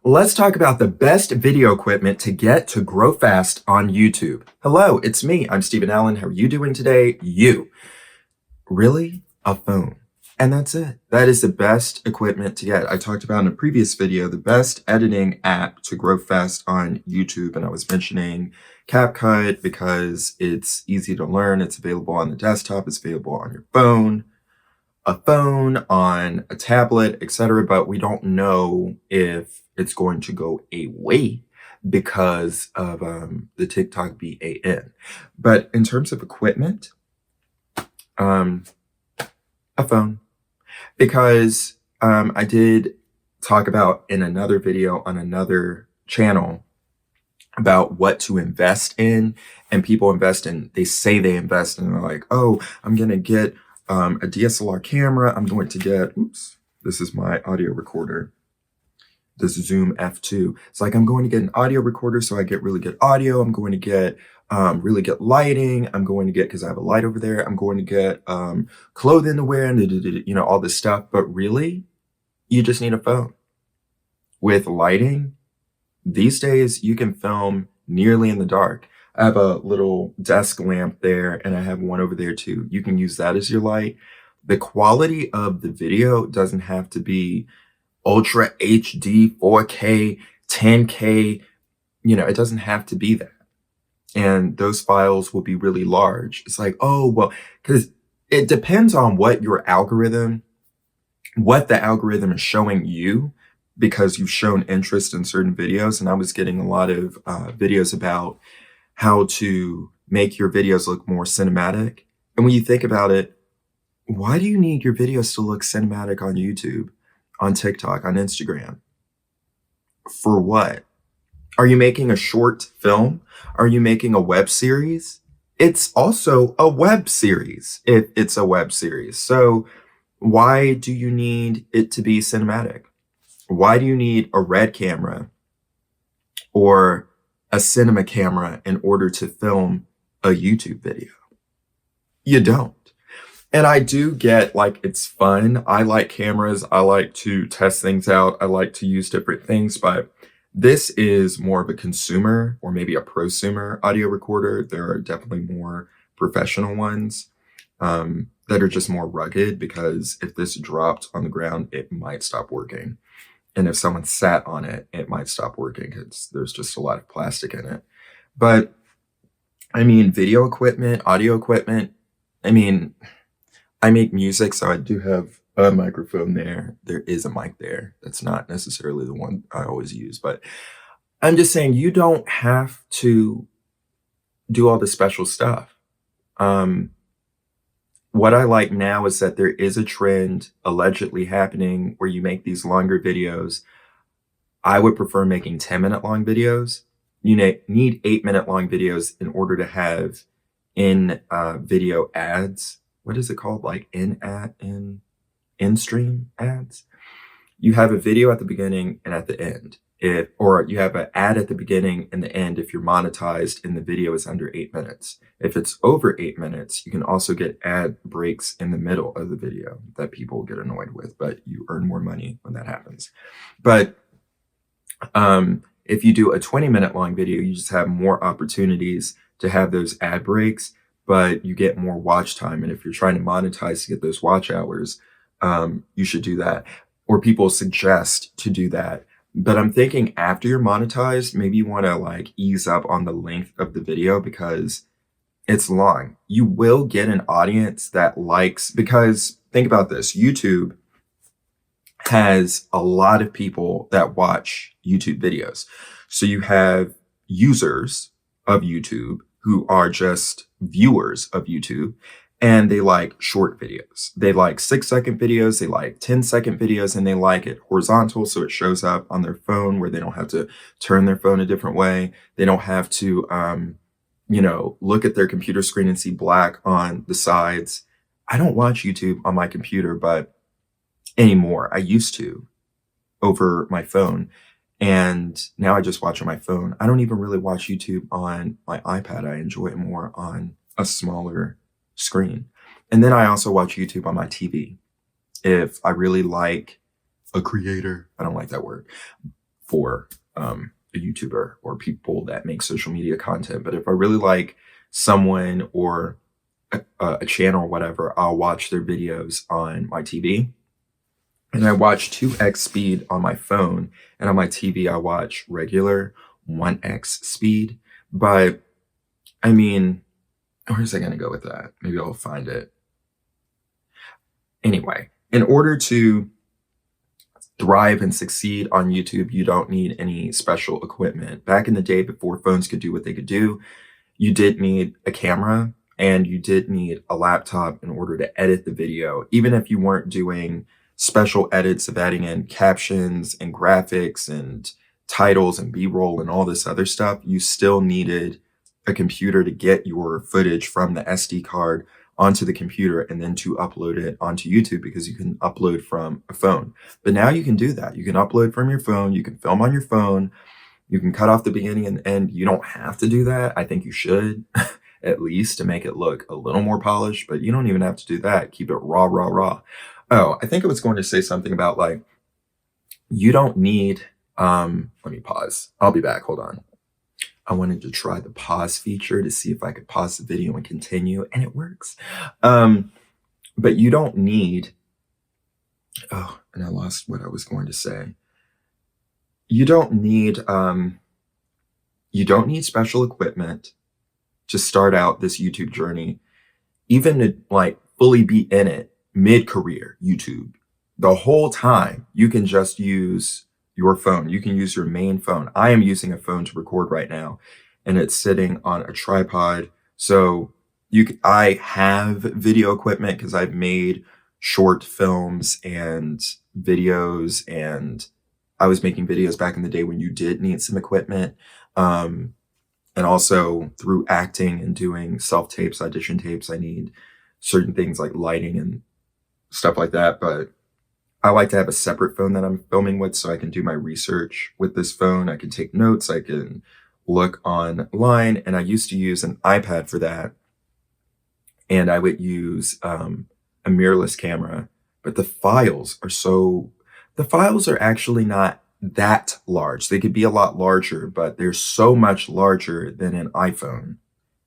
Let's talk about the best video equipment to get to grow fast on YouTube. Hello, it's me. I'm Steven Allen. How are you doing today? You. Really? A phone. And that's it. That is the best equipment to get. I talked about in a previous video, the best editing app to grow fast on YouTube. And I was mentioning CapCut because it's easy to learn. It's available on the desktop. It's available on your phone, a phone, on a tablet, etc. But we don't know if it's going to go away because of the TikTok ban. But in terms of equipment, a phone. Because I did talk about in another video on another channel about what to invest in, and people invest in, they say they invest in, they're like, oh, I'm going to get a DSLR camera. I'm going to get, oops, this is my audio recorder, this Zoom F2. It's like, I'm going to get an audio recorder so I get really good audio. I'm going to get really good lighting. I'm going to get, because I have a light over there, I'm going to get clothing to wear and all this stuff. But really, you just need a phone. With lighting, these days you can film nearly in the dark. I have a little desk lamp there and I have one over there too. You can use that as your light. The quality of the video doesn't have to be Ultra HD, 4K, 10K, it doesn't have to be that. And those files will be really large. It's like, oh, well, because it depends on what the algorithm is showing you, because you've shown interest in certain videos. And I was getting a lot of videos about how to make your videos look more cinematic. And when you think about it, why do you need your videos to look cinematic on YouTube, on TikTok, on Instagram? For what? Are you making a short film? Are you making a web series? It's also a web series if it's a web series. So why do you need it to be cinematic? Why do you need a red camera or a cinema camera in order to film a YouTube video? You don't. And I do get, like, it's fun. I like cameras. I like to test things out. I like to use different things, but this is more of a consumer or maybe a prosumer audio recorder. There are definitely more professional ones that are just more rugged, because if this dropped on the ground, it might stop working. And if someone sat on it, it might stop working because there's just a lot of plastic in it. But I mean, video equipment, audio equipment, I mean, I make music, so I do have a microphone there. There is a mic there. That's not necessarily the one I always use, but I'm just saying you don't have to do all the special stuff. What I like now is that there is a trend allegedly happening where you make these longer videos. I would prefer making 10-minute long videos. You need 8-minute long videos in order to have video ads. What is it called? Like in-stream ads. You have a video at the beginning and at the end. Or you have an ad at the beginning and the end if you're monetized and the video is under 8 minutes. If it's over 8 minutes, you can also get ad breaks in the middle of the video that people get annoyed with, but you earn more money when that happens. But if you do a 20-minute long video, you just have more opportunities to have those ad breaks, but you get more watch time. And if you're trying to monetize to get those watch hours, you should do that. Or people suggest to do that. But I'm thinking after you're monetized, maybe you want to like ease up on the length of the video because it's long. You will get an audience that likes, because think about this, YouTube has a lot of people that watch YouTube videos. So you have users of YouTube who are just viewers of YouTube, and they like short videos. They like 6-second videos, they like 10-second videos, and they like it horizontal so it shows up on their phone where they don't have to turn their phone a different way. They don't have to, look at their computer screen and see black on the sides. I don't watch YouTube on my computer, but anymore. I used to over my phone. And now I just watch on my phone. I don't even really watch YouTube on my iPad. I enjoy it more on a smaller screen. And then I also watch YouTube on my TV. If I really like a creator, I don't like that word. for a YouTuber or people that make social media content. But if I really like someone or a channel or whatever, I'll watch their videos on my TV. And I watch 2x speed on my phone, and on my TV, I watch regular 1x speed. But I mean, where's I going to go with that? Maybe I'll find it. Anyway, in order to thrive and succeed on YouTube, you don't need any special equipment. Back in the day, before phones could do what they could do, you did need a camera and you did need a laptop in order to edit the video. Even if you weren't doing special edits of adding in captions and graphics and titles and B-roll and all this other stuff, you still needed a computer to get your footage from the SD card onto the computer and then to upload it onto YouTube, because you can upload from a phone. But now you can do that. You can upload from your phone, you can film on your phone, you can cut off the beginning and end. You don't have to do that. I think you should, at least to make it look a little more polished, but you don't even have to do that. Keep it raw, raw, raw. Oh, I think I was going to say something about like, you don't need, let me pause. I'll be back. Hold on. I wanted to try the pause feature to see if I could pause the video and continue, and it works. But you don't need, oh, and I lost what I was going to say. You don't need special equipment to start out this YouTube journey, even to like fully be in it mid-career YouTube. The whole time you can just use your phone. You can use your main phone. I am using a phone to record right now, and it's sitting on a tripod. So I have video equipment because I've made short films and videos, and I was making videos back in the day when you did need some equipment. And also through acting and doing self-tapes, audition tapes, I need certain things like lighting and stuff like that. But I like to have a separate phone that I'm filming with so I can do my research with this phone. I can take notes, I can look online, and I used to use an iPad for that. And I would use a mirrorless camera, but the files are actually not that large. They could be a lot larger, but they're so much larger than an iPhone.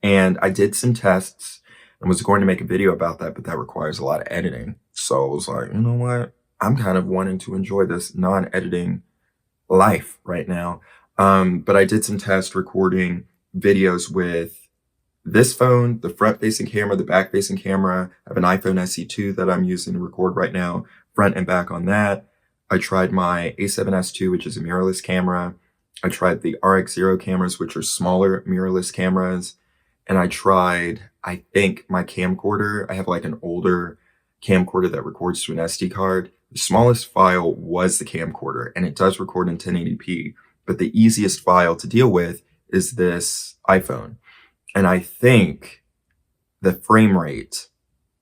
And I did some tests and was going to make a video about that, but that requires a lot of editing. So I was like, you know what? I'm kind of wanting to enjoy this non-editing life right now. But I did some test recording videos with this phone, the front-facing camera, the back-facing camera. I have an iPhone SE2 that I'm using to record right now, front and back on that. I tried my A7S II, which is a mirrorless camera. I tried the RX0 cameras, which are smaller mirrorless cameras. And I tried, I think, my camcorder. I have like an older camcorder that records to an SD card. The smallest file was the camcorder, and it does record in 1080p, but the easiest file to deal with is this iPhone. And I think the frame rate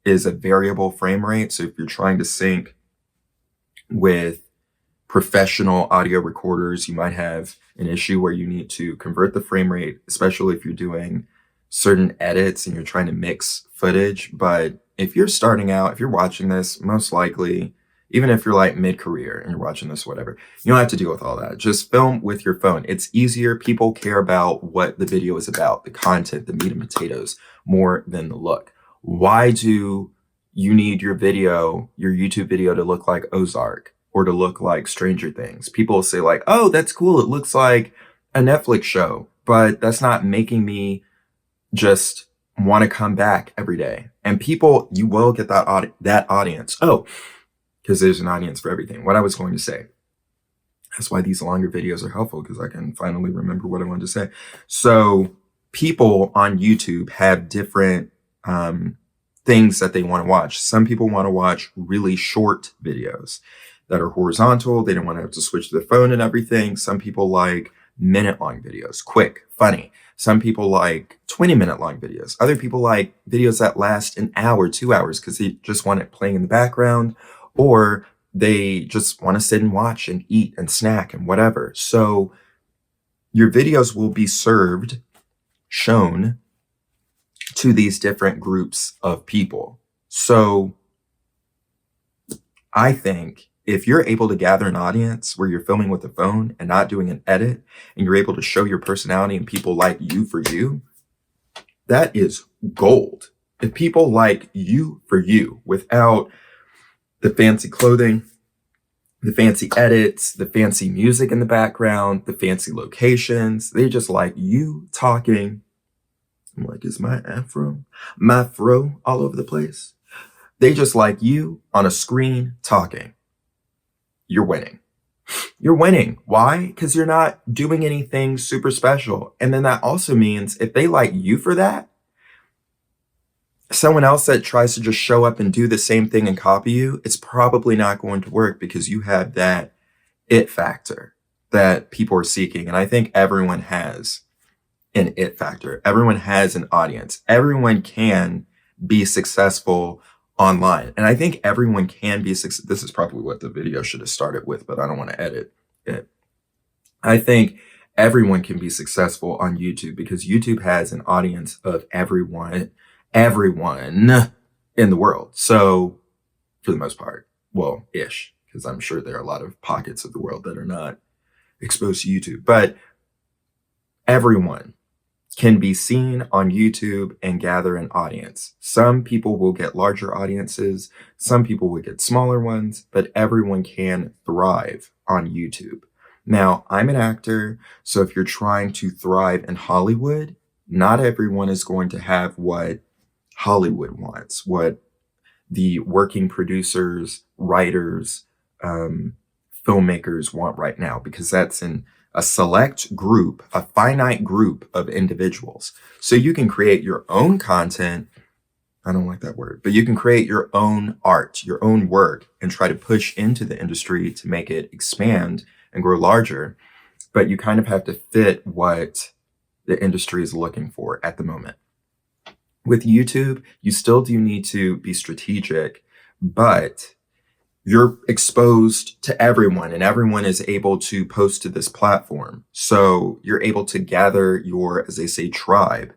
is a variable frame rate. So if you're trying to sync with professional audio recorders, you might have an issue where you need to convert the frame rate, especially if you're doing certain edits and you're trying to mix footage. But if you're starting out, if you're watching this, most likely, even if you're like mid-career and you're watching this, whatever, you don't have to deal with all that. Just film with your phone. It's easier. People care about what the video is about, the content, the meat and potatoes, more than the look. Why do you need your video, your YouTube video, to look like Ozark or to look like Stranger Things? People will say like, oh, that's cool. It looks like a Netflix show, but that's not making me just want to come back every day. And people, you will get that audience. Oh, because there's an audience for everything. What I was going to say. That's why these longer videos are helpful, because I can finally remember what I wanted to say. So people on YouTube have different things that they want to watch. Some people want to watch really short videos that are horizontal. They don't want to have to switch to the phone and everything. Some people like minute-long videos, quick, funny. Some people like 20-minute long videos. Other people like videos that last an hour, 2 hours, because they just want it playing in the background, or they just want to sit and watch and eat and snack and whatever. So your videos will be shown to these different groups of people. So I think if you're able to gather an audience where you're filming with a phone and not doing an edit, and you're able to show your personality and people like you for you, that is gold. If people like you for you without the fancy clothing, the fancy edits, the fancy music in the background, the fancy locations, they just like you talking. I'm like, is my fro all over the place? They just like you on a screen talking. You're winning. You're winning. Why? Because you're not doing anything super special. And then that also means if they like you for that, someone else that tries to just show up and do the same thing and copy you, it's probably not going to work because you have that it factor that people are seeking. And I think everyone has an it factor. Everyone has an audience. Everyone can be successful online. And I think everyone can be successful. This is probably what the video should have started with, but I don't want to edit it. I think everyone can be successful on YouTube because YouTube has an audience of everyone in the world. So for the most part, well, ish, because I'm sure there are a lot of pockets of the world that are not exposed to YouTube, but everyone can be seen on YouTube and gather an audience. Some people will get larger audiences, some people will get smaller ones, but everyone can thrive on YouTube. Now, I'm an actor, so if you're trying to thrive in Hollywood, not everyone is going to have what Hollywood wants, what the working producers, writers, filmmakers want right now, because that's a select group, a finite group of individuals. So you can create your own content. I don't like that word, but you can create your own art, your own work, and try to push into the industry to make it expand and grow larger. But you kind of have to fit what the industry is looking for at the moment. With YouTube, you still do need to be strategic, but you're exposed to everyone and everyone is able to post to this platform. So you're able to gather your, as they say, tribe.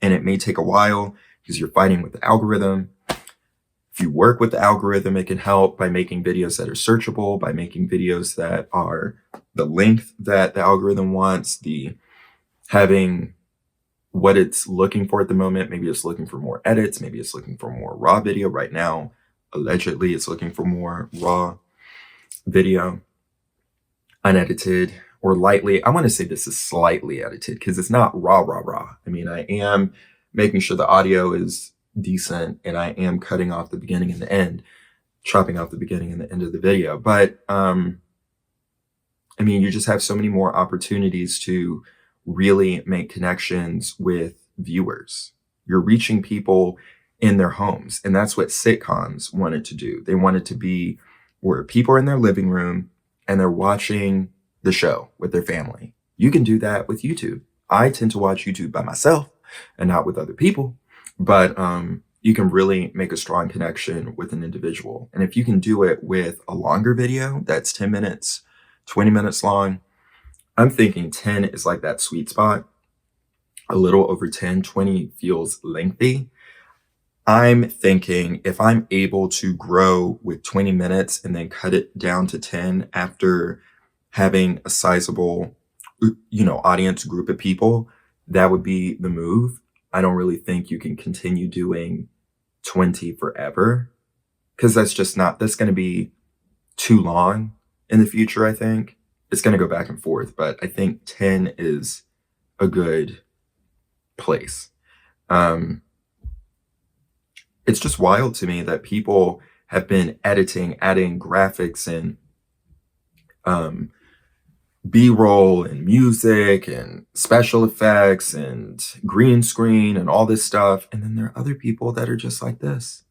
And it may take a while because you're fighting with the algorithm. If you work with the algorithm, it can help by making videos that are searchable, by making videos that are the length that the algorithm wants, the having what it's looking for at the moment. Maybe it's looking for more edits. Maybe it's looking for more raw video right now. Allegedly, it's looking for more raw video, unedited or lightly. I want to say this is slightly edited because it's not raw. I mean, I am making sure the audio is decent and I am cutting off the beginning and the end, chopping off the beginning and the end of the video. But, I mean, you just have so many more opportunities to really make connections with viewers. You're reaching people in their homes. And that's what sitcoms wanted to do. They wanted to be where people are in their living room and they're watching the show with their family. You can do that with YouTube. I tend to watch YouTube by myself and not with other people, but you can really make a strong connection with an individual. And if you can do it with a longer video that's 10 minutes, 20 minutes long, I'm thinking 10 is like that sweet spot. A little over 10, 20 feels lengthy. I'm thinking if I'm able to grow with 20 minutes and then cut it down to 10 after having a sizable, audience group of people, that would be the move. I don't really think you can continue doing 20 forever because that's going to be too long in the future. I think it's going to go back and forth, but I think 10 is a good place. It's just wild to me that people have been editing, adding graphics and B-roll and music and special effects and green screen and all this stuff. And then there are other people that are just like this,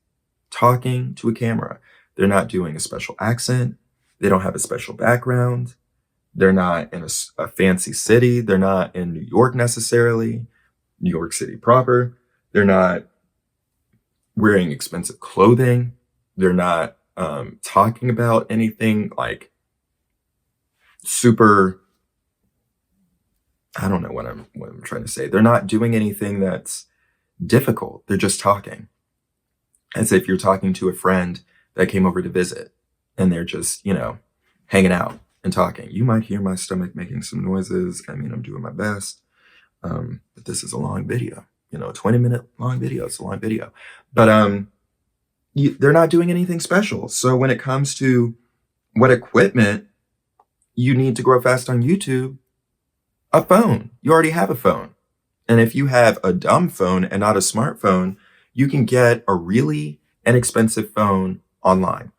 talking to a camera. They're not doing a special accent. They don't have a special background. They're not in a fancy city. They're not in New York necessarily, New York City proper. They're not wearing expensive clothing. They're not talking about anything like super, I don't know what I'm trying to say. They're not doing anything that's difficult. They're just talking as if you're talking to a friend that came over to visit. and they're just, hanging out and talking. You might hear my stomach making some noises. I mean, I'm doing my best. But this is a long video, 20-minute long video. It's a long video, but they're not doing anything special. So when it comes to what equipment you need to grow fast on YouTube, a phone. You already have a phone. And if you have a dumb phone and not a smartphone, you can get a really inexpensive phone online.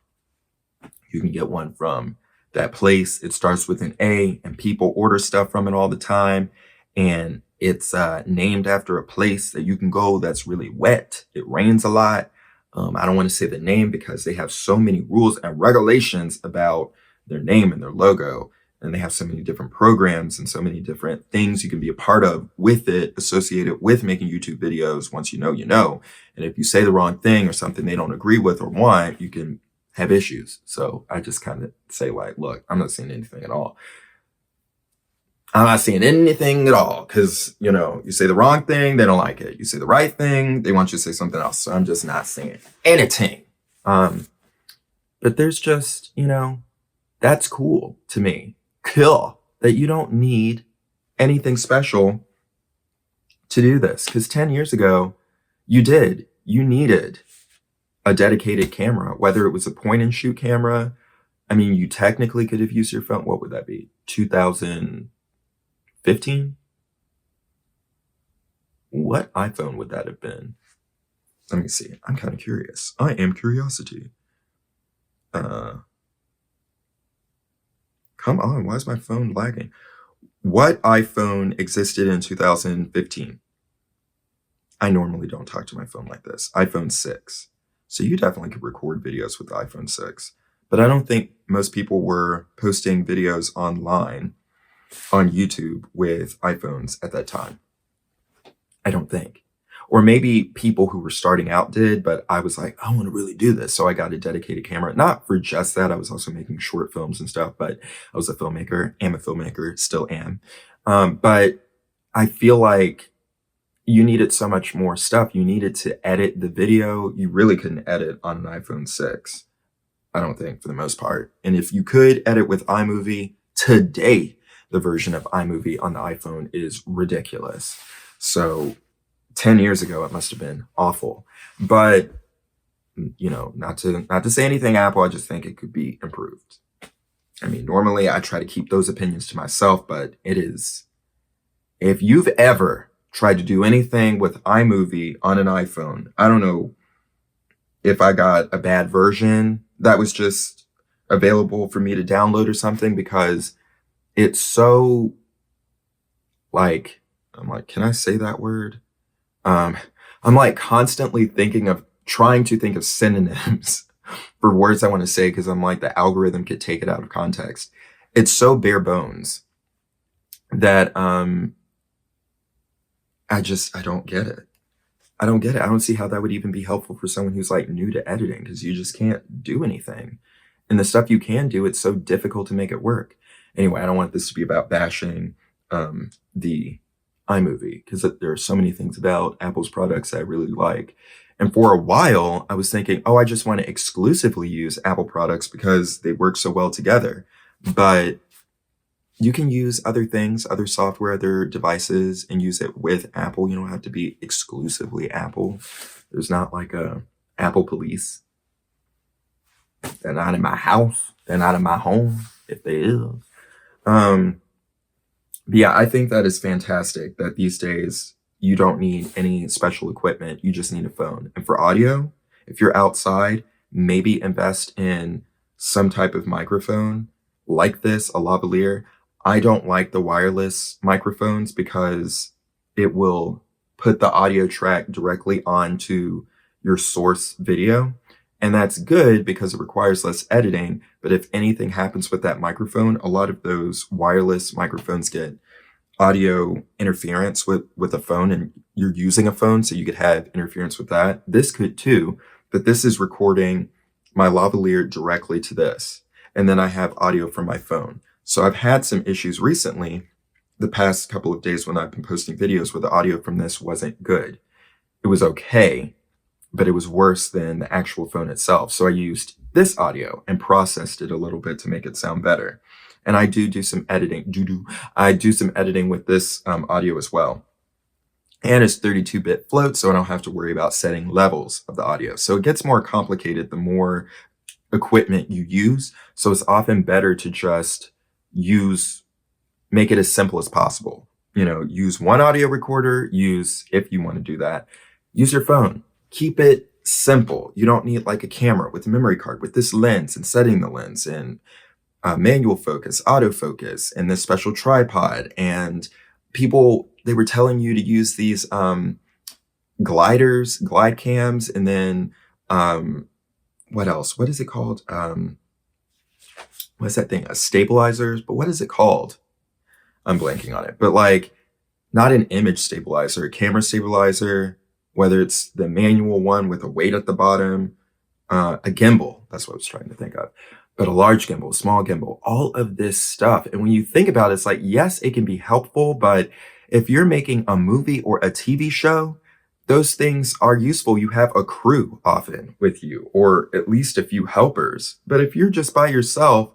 You can get one from that place. It starts with an A, and people order stuff from it all the time. And it's named after a place that you can go that's really wet. It rains a lot. I don't want to say the name because they have so many rules and regulations about their name and their logo. And they have so many different programs and so many different things you can be a part of with it, associated with making YouTube videos. Once you know. And if you say the wrong thing or something they don't agree with or want, you can have issues. So I just kind of say, like, look, I'm not seeing anything at all. I'm not seeing anything at all because, you say the wrong thing, they don't like it. You say the right thing, they want you to say something else. So I'm just not seeing anything. But there's just, that's cool to me. Cool that you don't need anything special to do this. Because 10 years ago, you needed a dedicated camera, whether it was a point and shoot camera. I mean, you technically could have used your phone. What would that be? 2015? What iPhone would that have been? Let me see. I'm kind of curious. I am curiosity. Come on, why is my phone lagging? What iPhone existed in 2015? I normally don't talk to my phone like this. iPhone 6. So you definitely could record videos with the iPhone 6. But I don't think most people were posting videos online on YouTube with iPhones at that time. I don't think. Or maybe people who were starting out did, but I was like, I want to really do this. So I got a dedicated camera, not for just that. I was also making short films and stuff, but I was a filmmaker, still am. But I feel like you needed so much more stuff. You needed to edit the video. You really couldn't edit on an iPhone 6, I don't think, for the most part. And if you could edit with iMovie, today, the version of iMovie on the iPhone is ridiculous. So 10 years ago, it must have been awful. But, not to say anything Apple, I just think it could be improved. I mean, normally I try to keep those opinions to myself, but it is, if you've ever tried to do anything with iMovie on an iPhone, I don't know if I got a bad version that was just available for me to download or something, because it's so, I'm like, can I say that word? I'm like constantly trying to think of synonyms for words I want to say, because I'm like, the algorithm could take it out of context. It's so bare bones that I don't get it. I don't get it. I don't see how that would even be helpful for someone who's like new to editing, because you just can't do anything. And the stuff you can do, it's so difficult to make it work. Anyway, I don't want this to be about bashing the iMovie, because there are so many things about Apple's products that I really like. And for a while, I was thinking, I just want to exclusively use Apple products because they work so well together. But you can use other things, other software, other devices, and use it with Apple. You don't have to be exclusively Apple. There's not like a Apple police. They're not in my house. They're not in my home, if they is. But yeah, I think that is fantastic that these days you don't need any special equipment. You just need a phone. And for audio, if you're outside, maybe invest in some type of microphone like this, a lavalier. I don't like the wireless microphones because it will put the audio track directly onto your source video. And that's good because it requires less editing. But if anything happens with that microphone, a lot of those wireless microphones get audio interference with a phone, and you're using a phone, so you could have interference with that. This could too, but this is recording my lavalier directly to this. And then I have audio from my phone. So I've had some issues recently, the past couple of days when I've been posting videos where the audio from this wasn't good. It was okay, but it was worse than the actual phone itself. So I used this audio and processed it a little bit to make it sound better. And I do some editing. I do some editing with this audio as well. And it's 32-bit float, so I don't have to worry about setting levels of the audio. So it gets more complicated the more equipment you use. So it's often better to just make it as simple as possible. Use one audio recorder, if you want to do that, use your phone. Keep it simple. You don't need like a camera with a memory card with this lens and setting the lens and manual focus, autofocus, and this special tripod. And people, they were telling you to use these glide cams, and then what else? What is it called? What's that thing? Stabilizers, but what is it called? I'm blanking on it. But like, not an image stabilizer, a camera stabilizer, whether it's the manual one with a weight at the bottom, a gimbal, that's what I was trying to think of. But a large gimbal, small gimbal, all of this stuff. And when you think about it, it's like, yes, it can be helpful, but if you're making a movie or a TV show, those things are useful. You have a crew often with you, or at least a few helpers. But if you're just by yourself,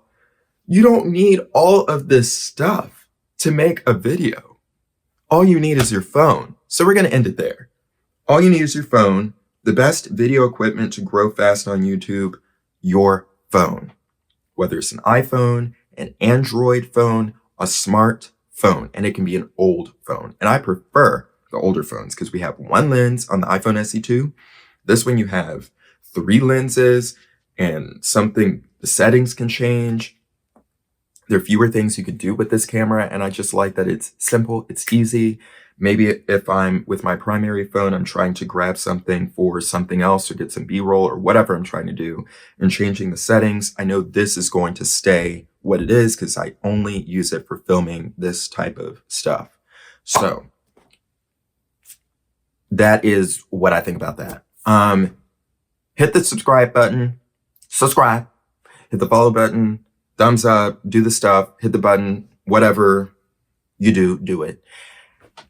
you don't need all of this stuff to make a video. All you need is your phone. So we're going to end it there. All you need is your phone. The best video equipment to grow fast on YouTube, your phone. Whether it's an iPhone, an Android phone, a smart phone, and it can be an old phone. And I prefer the older phones because we have one lens on the iPhone SE2. This one you have 3 lenses and the settings can change. There are fewer things you could do with this camera, and I just like that it's simple, it's easy. Maybe if I'm with my primary phone, I'm trying to grab something for something else or get some B-roll or whatever I'm trying to do, and changing the settings. I know this is going to stay what it is because I only use it for filming this type of stuff. So that is what I think about that. Hit the subscribe button, hit the follow button, thumbs up, do the stuff, hit the button, whatever you do it.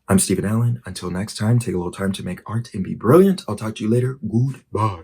I'm Steven Allen. Until next time, take a little time to make art and be brilliant. I'll talk to you later. Goodbye.